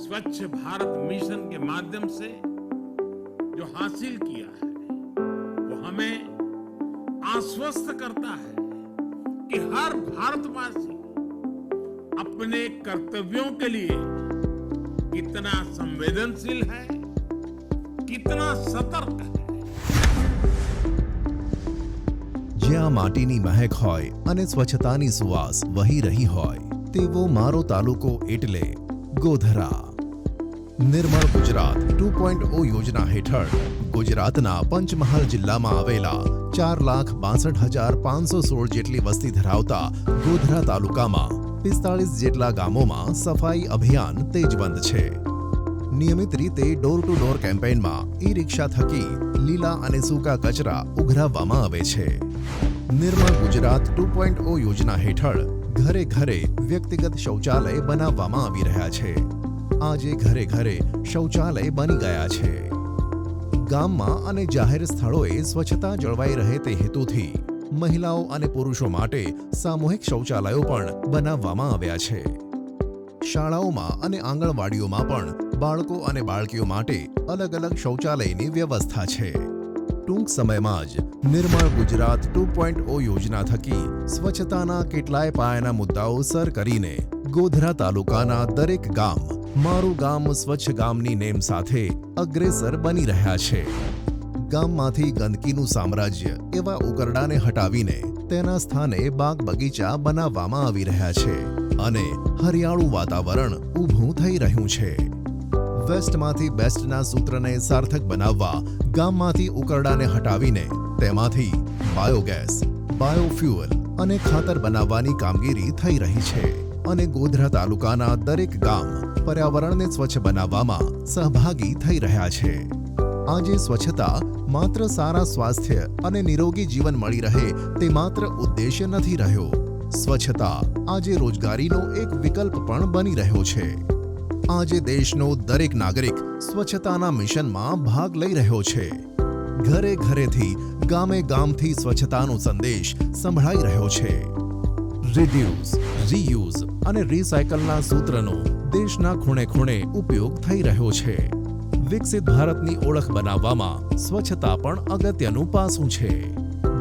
स्वच्छ भारत मिशन के माध्यम से जो हासिल किया है वो हमें आश्वस्त करता है कि हर भारतवासी अपने कर्तव्यों के लिए कितना संवेदनशील है, कितना सतर्क है। જ્યાં માટીની મહેક હોય અને સ્વચ્છતાની સુવાસ વહી રહી હોય તેવો મારો તાલુકો એટલે ગોધરા। નિર્મળ ગુજરાત 2.0 યોજના હેઠળ ગુજરાતના પંચમહાલ જિલ્લામાં આવેલા 4,62,516 જેટલી વસ્તી ધરાવતા ગોધરા તાલુકામાં 45 જેટલા ગામોમાં સફાઈ અભિયાન તેજબંધ છે। નિયમિત રીતે ડોર ટુ ડોર કેમ્પેઇનમાં ઈ-રિક્ષા થકી લીલા અને સૂકા કચરા ઉઘરાવવામાં આવે છે। નિર્મળ ગુજરાત 2.0 યોજના હેઠળ ઘરે ઘરે વ્યક્તિગત શૌચાલય બનાવવામાં આવી રહ્યા છે। આજે ઘરે ઘરે શૌચાલય બની ગયા છે। ગામમાં અને જાહેર સ્થળોએ સ્વચ્છતા જળવાઈ રહે તે હેતુથી મહિલાઓ અને પુરુષો માટે સામૂહિક શૌચાલયો પણ બનાવવામાં આવ્યા છે। શાળાઓમાં અને આંગણવાડીઓમાં પણ બાળકો અને બાળકીઓ માટે અલગ અલગ શૌચાલયની વ્યવસ્થા છે। ટૂંક સમયમાં જ નિર્મળ ગુજરાત 2.0 યોજના થકી સ્વચ્છતાના કેટલાય પાયાના મુદ્દાઓ સર કરીને ગોધરા તાલુકાના દરેક ગામ મારું ગામ સ્વચ્છ ગામની નેમ સાથે અગ્રેસર બની રહ્યા છે। ગામમાંથી ગંદકીનું સામ્રાજ્ય એવા ઉકરડાને હટાવીને તેના સ્થાને બાગ બગીચા બનાવવામાં આવી રહ્યા છે અને હરિયાળું વાતાવરણ ઊભું થઈ રહ્યું છે। વેસ્ટમાંથી બેસ્ટના સૂત્રને સાર્થક બનાવવા ગામમાંથી ઉકરડાને હટાવીને તેમાંથી બાયોગેસ, બાયોફ્યુઅલ અને ખાતર બનાવવાની કામગીરી થઈ રહી છે અને ગોધરા તાલુકાના દરેક ગામ પર્યાવરણને સ્વચ્છ બનાવવામાં સહભાગી થઈ રહ્યા છે। આજે સ્વચ્છતા માત્ર સારા સ્વાસ્થ્ય અને નિરોગી જીવન મળી રહે તે માત્ર ઉદ્દેશ્ય નથી રહ્યો। સ્વચ્છતા આજે રોજગારીનો એક વિકલ્પ પણ બની રહ્યો છે। આજે દેશનો દરેક નાગરિક સ્વચ્છતાના મિશનમાં ભાગ લઈ રહ્યો છે। ઘરે ઘરેથી ગામે ગામથી સ્વચ્છતાનો સંદેશ સંભળાઈ રહ્યો છે। રિડ્યુસ, રીયુઝ અને રીસાયકલના સૂત્રનો દેશના ખૂણે ખૂણે ઉપયોગ થઈ રહ્યો છે। વિકસિત ભારતની ઓળખ બનાવવામાં સ્વચ્છતા પણ અગત્યનું પાસું છે।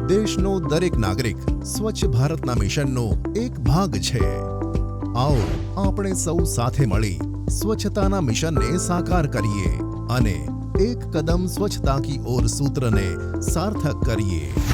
દેશનો દરેક નાગરિક સ્વચ્છ ભારતના મિશનનો એક ભાગ છે। आओ આપણે સૌ સાથે મળી સ્વચ્છતાના મિશનને સાકાર કરીએ અને એક કદમ સ્વચ્છતા કી ઓર સૂત્રને સાર્થક કરીએ।